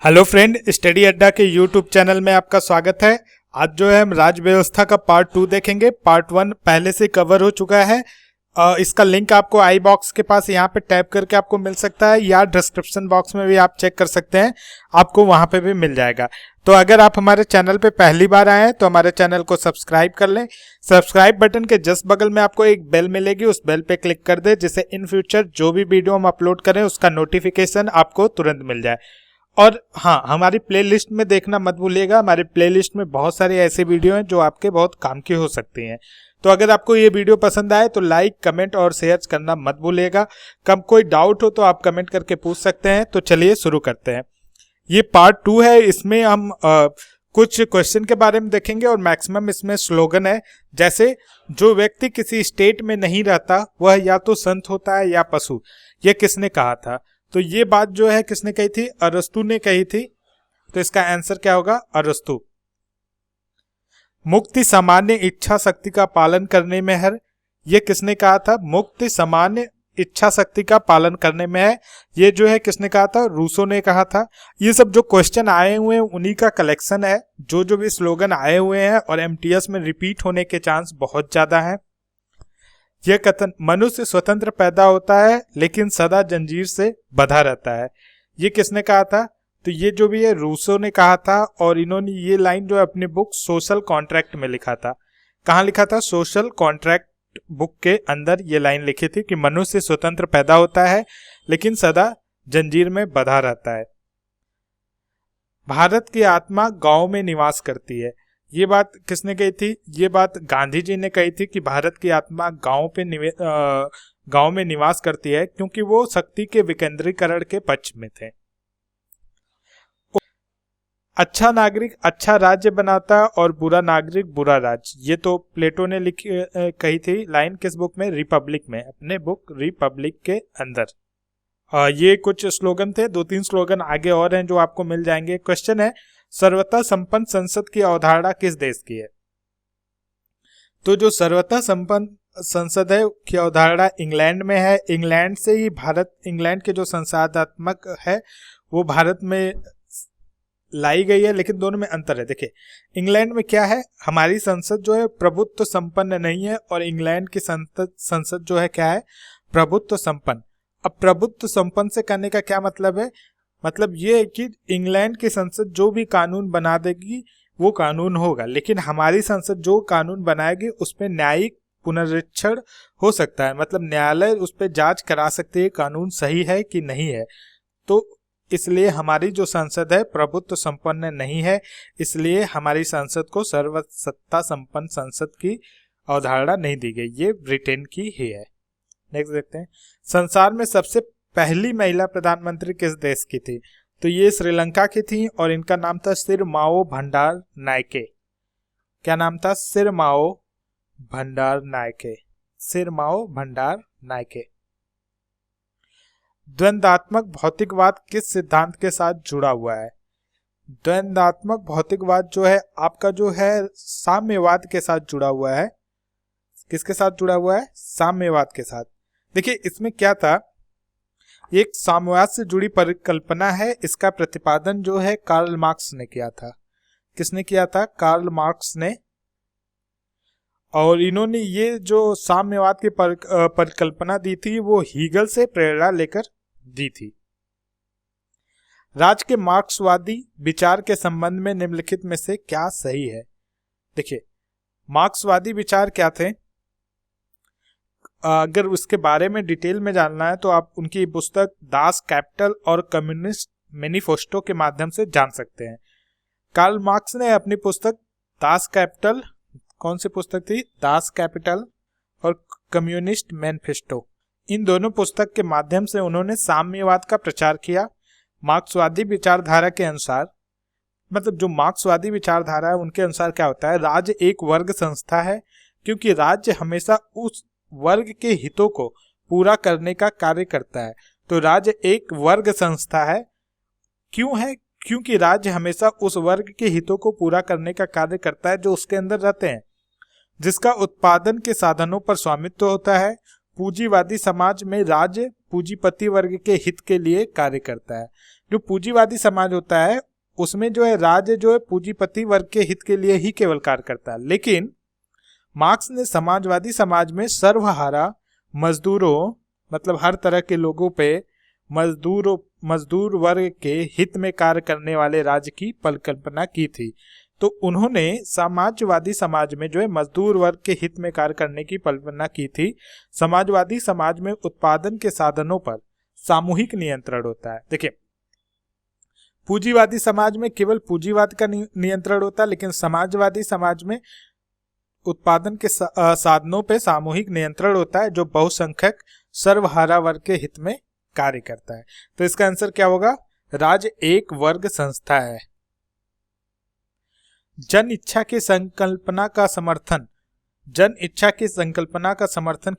Hello friend, study अड्डा के YouTube channel में आपका स्वागत है। आज जो है हम राज्य व्यवस्था का पार्ट 2 देखेंगे। पार्ट 1 पहले से कवर हो चुका है। इसका लिंक आपको आई बॉक्स के पास यहाँ पे टैप करके आपको मिल सकता है, या डिस्क्रिप्शन बॉक्स में भी आप चेक कर सकते हैं, आपको वहाँ पे भी मिल जाएगा। तो अगर आप हमारे चैनल पे पहली बार आए हैं तो हमारे चैनल को सब्सक्राइब कर लें। सब्सक्राइब बटन के जस्ट बगल में आपको एक बेल मिलेगी, उस बेल पे क्लिक कर दे, जिससे इन फ्यूचर जो भी वीडियो हम अपलोड करें उसका नोटिफिकेशन आपको तुरंत मिल जाए। और हाँ, हमारी प्लेलिस्ट में देखना मत भूलिएगा। हमारी प्लेलिस्ट में बहुत सारे ऐसे वीडियो हैं जो आपके बहुत काम की हो सकती हैं। तो अगर आपको ये वीडियो पसंद आए तो लाइक, कमेंट और शेयर करना मत भूलिएगा। कब कोई डाउट हो तो आप कमेंट करके पूछ सकते हैं। तो चलिए शुरू करते हैं। ये पार्ट 2 है। इसमें हम कुछ क्वेश्चन के बारे में देखेंगे और मैक्सिमम इसमें स्लोगन है। जैसे, जो व्यक्ति किसी स्टेट में नहीं रहता वह या तो संत होता है या पशु। यह किसने कहा था? तो ये बात जो है किसने कही थी? अरस्तु ने कही थी। तो इसका आंसर क्या होगा? अरस्तु। मुक्ति सामान्य इच्छा शक्ति का पालन करने में है। ये किसने कहा था? मुक्ति सामान्य इच्छा शक्ति का पालन करने में है। ये जो है किसने कहा था? रूसो ने कहा था। ये सब जो क्वेश्चन आए हुए हैं उन्हीं का कलेक्शन है। जो भी स्लोगन आए हुए हैं और एमटीएस में रिपीट होने के चांस बहुत ज्यादा है। यह कथन, मनुष्य स्वतंत्र पैदा होता है लेकिन सदा जंजीर से बंधा रहता है। ये किसने कहा था? तो ये जो भी है रूसो ने कहा था। और इन्होंने ये लाइन जो है अपनी बुक सोशल कॉन्ट्रैक्ट में लिखा था। कहाँ लिखा था? सोशल कॉन्ट्रैक्ट बुक के अंदर ये लाइन लिखी थी कि मनुष्य स्वतंत्र पैदा होता है लेकिन सदा जंजीर में बंधा रहता है। भारत की आत्मा गांव में निवास करती है। ये बात किसने कही थी? ये बात गांधी जी ने कही थी कि भारत की आत्मा गांव में निवास करती है, क्योंकि वो शक्ति के विकेंद्रीकरण के पक्ष में थे। अच्छा नागरिक अच्छा राज्य बनाता और बुरा नागरिक बुरा राज्य। ये तो प्लेटो ने कही थी लाइन। किस बुक में? रिपब्लिक में, अपने बुक रिपब्लिक के अंदर। ये कुछ स्लोगन थे। 2-3 स्लोगन आगे और हैं जो आपको मिल जाएंगे। क्वेश्चन है, सर्वथा संपन्न संसद की अवधारणा किस देश की है? तो जो सर्वथा संपन्न संसद है की अवधारणा इंग्लैंड में है। इंग्लैंड से ही इंग्लैंड के जो संसदात्मक है वो भारत में लाई गई है, लेकिन दोनों में अंतर है। देखिए, इंग्लैंड में क्या है, हमारी संसद जो है प्रभुत्व संपन्न नहीं है, और इंग्लैंड की संसद जो है क्या है? प्रभुत्व संपन्न। अब प्रभुत्व संपन्न से करने का क्या मतलब है? मतलब ये है कि इंग्लैंड की संसद जो भी कानून बना देगी वो कानून होगा, लेकिन हमारी संसद जो कानून बनाएगी उस पर न्यायिक पुनरीक्षण हो सकता है। मतलब न्यायालय उस पर जांच करा सकते हैं कानून सही है कि नहीं है। तो इसलिए हमारी जो संसद है प्रभुत्व संपन्न नहीं है, इसलिए हमारी संसद को सर्वसत्ता संपन्न संसद की अवधारणा नहीं दी गई। ये ब्रिटेन की ही है। नेक्स्ट देखते हैं, संसार में सबसे पहली महिला प्रधानमंत्री किस देश की थी? तो ये श्रीलंका की थी और इनका नाम था सिरमाओ भंडार नायके। क्या नाम था? सिरमाओ भंडार नायके। सिरमाओ भंडार नायके। द्वंद्वात्मक भौतिकवाद किस सिद्धांत के साथ जुड़ा हुआ है? द्वंद्वात्मक भौतिकवाद जो है आपका जो है साम्यवाद के साथ जुड़ा हुआ है। किसके साथ जुड़ा हुआ है? साम्यवाद के साथ। देखिए, इसमें क्या था, एक साम्यवाद से जुड़ी परिकल्पना है। इसका प्रतिपादन जो है कार्ल मार्क्स ने किया था। किसने किया था? कार्ल मार्क्स ने। और इन्होंने ये जो साम्यवाद की परिकल्पना दी थी वो हीगल से प्रेरणा लेकर दी थी। राज्य के मार्क्सवादी विचार के संबंध में निम्नलिखित में से क्या सही है? देखिए, मार्क्सवादी विचार क्या थे? अगर उसके बारे में डिटेल में जानना है तो आप उनकी पुस्तक दास कैपिटल और कम्युनिस्ट मैनिफेस्टो के माध्यम से जान सकते हैं। कार्ल मार्क्स ने अपनी पुस्तक दास कैपिटल, कौन सी पुस्तक थी? दास कैपिटल और कम्युनिस्ट मैनिफेस्टो, इन दोनों पुस्तक के माध्यम से उन्होंने साम्यवाद का प्रचार किया। मार्क्सवादी विचारधारा के अनुसार, मतलब जो मार्क्सवादी विचारधारा है उनके अनुसार क्या होता है, राज्य एक वर्ग संस्था है, क्योंकि राज्य हमेशा उस वर्ग के हितों को पूरा करने का कार्य करता है। तो राज्य एक वर्ग संस्था है। क्यों है? क्योंकि राज्य हमेशा उस वर्ग के हितों को पूरा करने का कार्य करता है जो उसके अंदर रहते हैं, जिसका उत्पादन के साधनों पर स्वामित्व होता है। पूंजीवादी समाज में राज्य पूंजीपति वर्ग के हित के लिए कार्य करता है। जो पूंजीवादी समाज होता है उसमें जो है राज्य जो है पूंजीपति वर्ग के हित के लिए ही केवल कार्य करता है, लेकिन मार्क्स ने समाजवादी समाज में सर्वहारा मजदूरों मतलब हर तरह के लोगों पे मजदूर वर्ग के हित में कार्य करने वाले राज्य की परिकल्पना की थी। तो उन्होंने समाजवादी समाज में जो है मजदूर वर्ग के हित में कार्य करने की कल्पना की थी। समाजवादी समाज में उत्पादन के साधनों पर सामूहिक नियंत्रण होता है। देखिए, पूंजीवादी समाज में केवल पूंजीवाद का नियंत्रण होता है, लेकिन समाजवादी समाज में उत्पादन के साधनों पे सामूहिक नियंत्रण होता है, जो बहुसंख्यक सर्वहारा वर्ग के हित में कार्य करता है। तो इसका आंसर क्या होगा? राज्य एक वर्ग संस्था है। जन इच्छा की संकल्पना का समर्थन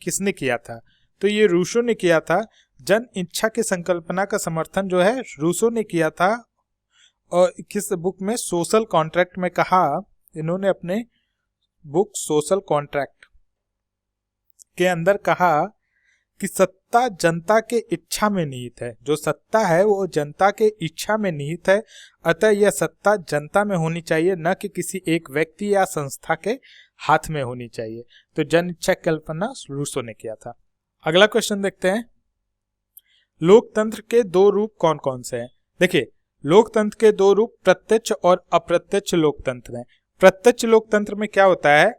किसने किया था? तो ये रूसो ने किया था। जन इच्छा की संकल्पना का समर्थन जो है रूसो ने किया था। और किस बुक में? सोशल कॉन्ट्रैक्ट में कहा इन्होंने, अपने बुक सोशल कॉन्ट्रैक्ट के अंदर कहा कि सत्ता जनता के इच्छा में निहित है। जो सत्ता है वो जनता के इच्छा में निहित है, अतः यह सत्ता जनता में होनी चाहिए, न कि किसी एक व्यक्ति या संस्था के हाथ में होनी चाहिए। तो जन इच्छा कल्पना रूसो ने किया था। अगला क्वेश्चन देखते हैं, लोकतंत्र के दो रूप कौन कौन से हैं? देखिए, लोकतंत्र के दो रूप प्रत्यक्ष और अप्रत्यक्ष लोकतंत्र हैं। प्रत्यक्ष लोकतंत्र में क्या होता है?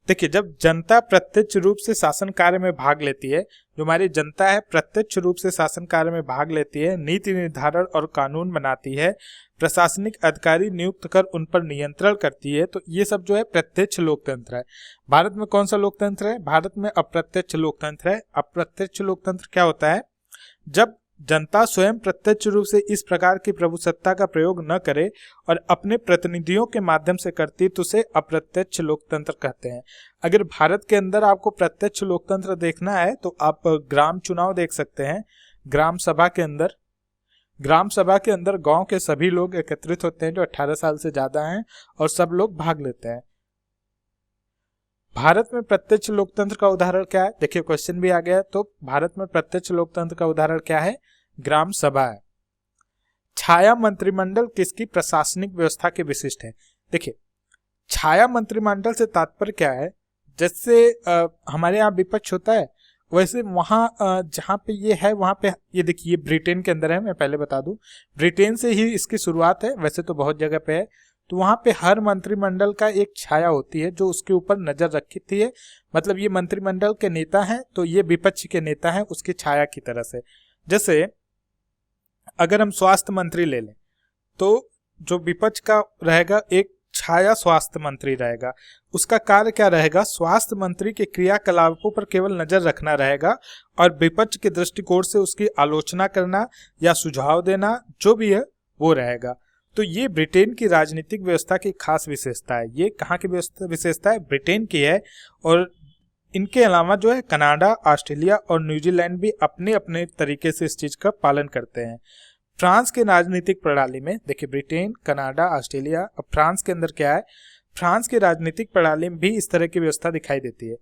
देखिए, जब जनता प्रत्यक्ष रूप से शासन कार्य में भाग लेती है, जो हमारी जनता है प्रत्यक्ष रूप से शासन कार्य में भाग लेती है, नीति निर्धारण और कानून बनाती है, प्रशासनिक अधिकारी नियुक्त कर उन पर नियंत्रण करती है, तो ये सब जो है प्रत्यक्ष लोकतंत्र है। भारत में कौन सा लोकतंत्र है? भारत में अप्रत्यक्ष लोकतंत्र है। अप्रत्यक्ष लोकतंत्र क्या होता है? जब जनता स्वयं प्रत्यक्ष रूप से इस प्रकार की प्रभुसत्ता का प्रयोग न करे और अपने प्रतिनिधियों के माध्यम से करती, तो उसे अप्रत्यक्ष लोकतंत्र कहते हैं। अगर भारत के अंदर आपको प्रत्यक्ष लोकतंत्र देखना है तो आप ग्राम चुनाव देख सकते हैं। ग्राम सभा के अंदर गांव के सभी लोग एकत्रित होते हैं जो 18 साल से ज्यादा हैं, और सब लोग भाग लेते हैं। भारत में प्रत्यक्ष लोकतंत्र का उदाहरण क्या है? देखिए, क्वेश्चन भी आ गया। तो भारत में प्रत्यक्ष लोकतंत्र का उदाहरण क्या है? ग्राम सभा है। छाया मंत्रिमंडल किसकी प्रशासनिक व्यवस्था के विशिष्ट है? देखिए, छाया मंत्रिमंडल से तात्पर्य क्या है? जैसे हमारे यहाँ विपक्ष होता है, वैसे वहाँ जहाँ पे ये है वहाँ पे ये देखिए, ये ब्रिटेन के अंदर है। मैं पहले बता दूं, ब्रिटेन से ही इसकी शुरुआत है, वैसे तो बहुत जगह पे है। तो वहाँ पे हर मंत्रिमंडल का एक छाया होती है जो उसके ऊपर नजर रखती है। मतलब ये मंत्रिमंडल के नेता हैं तो ये विपक्ष के नेता हैं उसकी छाया की तरह से। जैसे अगर हम स्वास्थ्य मंत्री ले लें तो जो विपक्ष का रहेगा एक छाया स्वास्थ्य मंत्री रहेगा। उसका कार्य क्या रहेगा? स्वास्थ्य मंत्री के क्रियाकलापों पर केवल नजर रखना रहेगा और विपक्ष के दृष्टिकोण से उसकी आलोचना करना या सुझाव देना, जो भी है वो रहेगा। तो ये ब्रिटेन की राजनीतिक व्यवस्था की खास विशेषता है। ये कहाँ की विशेषता है? ब्रिटेन की है। और इनके अलावा जो है कनाडा, ऑस्ट्रेलिया और न्यूजीलैंड भी अपने अपने तरीके से इस चीज का पालन करते हैं। फ्रांस के राजनीतिक प्रणाली में देखिए, ब्रिटेन, कनाडा, ऑस्ट्रेलिया, अब फ्रांस के अंदर क्या है? फ्रांस की राजनीतिक प्रणाली में भी इस तरह की व्यवस्था दिखाई देती है।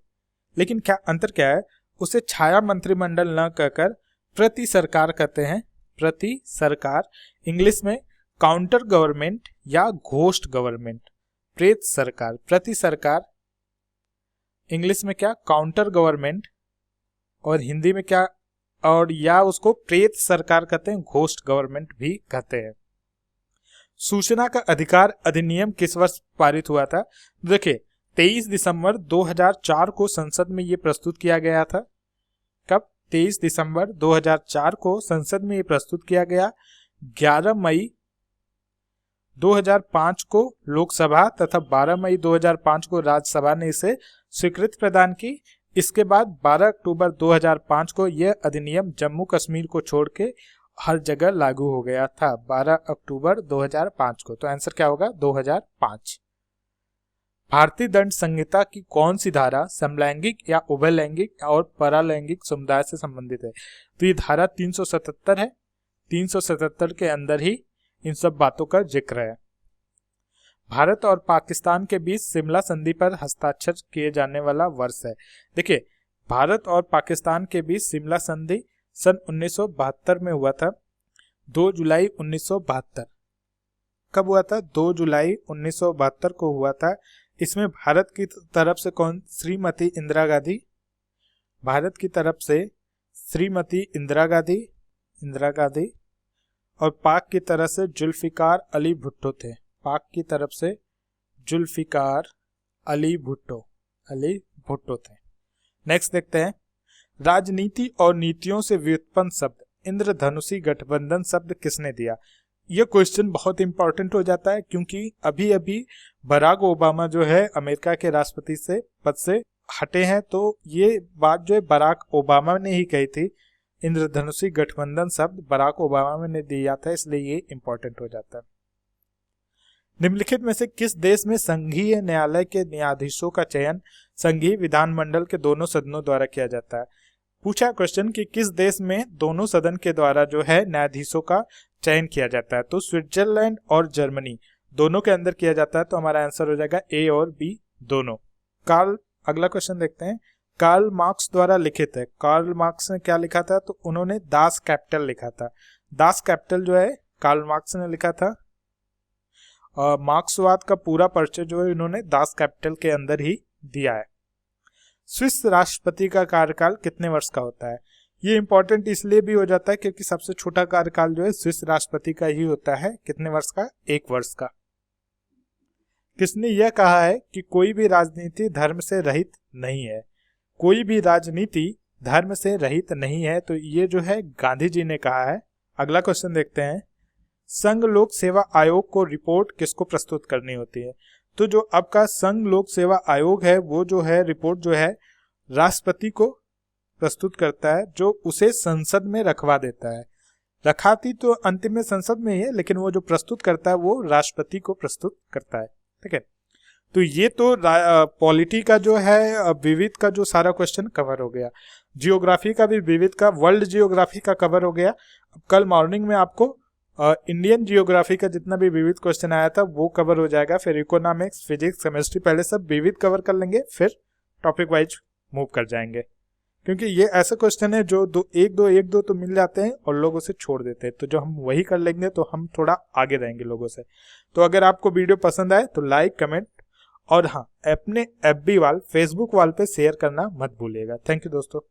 लेकिन क्या अंतर क्या है? उसे छाया मंत्रिमंडल न कहकर प्रति सरकार कहते हैं। प्रति सरकार, इंग्लिश में काउंटर गवर्नमेंट या घोस्ट गवर्नमेंट। प्रेत सरकार, प्रति सरकार, इंग्लिश में क्या? काउंटर गवर्नमेंट, और हिंदी में क्या? और या उसको प्रेत सरकार कहते हैं, घोस्ट गवर्नमेंट भी कहते हैं। सूचना का अधिकार अधिनियम किस वर्ष पारित हुआ था? देखिए, 23 दिसंबर 2004 को संसद में ये प्रस्तुत किया गया था। कब? 23 दिसंबर 2004 को संसद में ये प्रस्तुत किया गया। 11 मई 2005 को लोकसभा तथा 12 मई 2005 को राज्यसभा ने इसे स्वीकृति प्रदान की। इसके बाद 12 अक्टूबर 2005 को यह अधिनियम जम्मू कश्मीर को छोड़ के हर जगह लागू हो गया था। 12 अक्टूबर 2005 को। तो आंसर क्या होगा? 2005। भारतीय दंड संहिता की कौन सी धारा समलैंगिक या उभयलैंगिक और परालैंगिक समुदाय से संबंधित है? तो ये धारा 377 है। 377 के अंदर ही इन सब बातों का जिक्र है। भारत और पाकिस्तान के बीच शिमला संधि पर हस्ताक्षर किए जाने वाला वर्ष है। देखिए, भारत और पाकिस्तान के बीच शिमला संधि सन 1972 में हुआ था। 2 जुलाई 1972 कब हुआ था? 2 जुलाई 1972 को हुआ था। इसमें भारत की तरफ से कौन? श्रीमती इंदिरा गांधी। भारत की तरफ से श्रीमती इंदिरा गांधी और पाक की तरफ से जुल्फिकार अली भुट्टो थे। पाक की तरफ से जुल्फिकार अली भुट्टो थे। नेक्स्ट देखते हैं, राजनीति और नीतियों से व्युत्पन्न शब्द इंद्रधनुषी गठबंधन शब्द किसने दिया? यह क्वेश्चन बहुत इंपॉर्टेंट हो जाता है क्योंकि अभी अभी बराक ओबामा जो है अमेरिका के राष्ट्रपति से पद से हटे हैं, तो ये बात जो है बराक ओबामा ने ही कही थी। इंद्रधनुषी गठबंधन शब्द बराक ओबामा ने दिया था, इसलिए ये इंपॉर्टेंट हो जाता है। निम्नलिखित में से किस देश में संघीय न्यायालय के न्यायाधीशों का चयन संघीय विधानमंडल के दोनों सदनों द्वारा किया जाता है? पूछा क्वेश्चन कि किस देश में दोनों सदन के द्वारा जो है न्यायाधीशों का चयन किया जाता है? तो स्विट्जरलैंड और जर्मनी दोनों के अंदर किया जाता है, तो हमारा आंसर हो जाएगा ए और बी दोनों। अगला क्वेश्चन देखते हैं, कार्ल मार्क्स द्वारा लिखित है। कार्ल मार्क्स ने क्या लिखा था? तो उन्होंने दास कैपिटल लिखा था। दास कैपिटल जो है कार्ल मार्क्स ने लिखा था। मार्क्सवाद का पूरा परिचय जो है इन्होंने दास कैपिटल के अंदर ही दिया है। स्विस राष्ट्रपति का कार्यकाल कितने वर्ष का होता है? ये इंपॉर्टेंट इसलिए भी हो जाता है क्योंकि सबसे छोटा कार्यकाल जो है स्विस राष्ट्रपति का ही होता है। कितने वर्ष का? 1 वर्ष का। किसने यह कहा है कि कोई भी राजनीति धर्म से रहित नहीं है? कोई भी राजनीति धर्म से रहित नहीं है, तो ये जो है गांधी जी ने कहा है। अगला क्वेश्चन देखते हैं, संघ लोक सेवा आयोग को रिपोर्ट किसको प्रस्तुत करनी होती है? तो जो आपका संघ लोक सेवा आयोग है वो जो है रिपोर्ट जो है राष्ट्रपति को प्रस्तुत करता है, जो उसे संसद में रखवा देता है। रखाती तो अंतिम में संसद में ही है, लेकिन वो जो प्रस्तुत करता है वो राष्ट्रपति को प्रस्तुत करता है। ठीक है, तो ये तो पॉलिटी का जो है विविध का जो सारा क्वेश्चन कवर हो गया। जियोग्राफी का भी विविध का, वर्ल्ड जियोग्राफी का कवर हो गया। कल मॉर्निंग में आपको इंडियन जियोग्राफी का जितना भी विविध क्वेश्चन आया था वो कवर हो जाएगा। फिर इकोनॉमिक्स, फिजिक्स, केमिस्ट्री पहले सब विविध कवर कर लेंगे, फिर टॉपिक वाइज मूव कर जाएंगे, क्योंकि ये ऐसा क्वेश्चन है जो एक दो तो मिल जाते हैं और लोग उसे छोड़ देते हैं। तो जो हम वही कर लेंगे तो हम थोड़ा आगे रहेंगे लोगों से। तो अगर आपको वीडियो पसंद आए तो लाइक, कमेंट और हाँ, अपने FB वाल, फेसबुक वाल पे शेयर करना मत भूलिएगा। थैंक यू दोस्तों।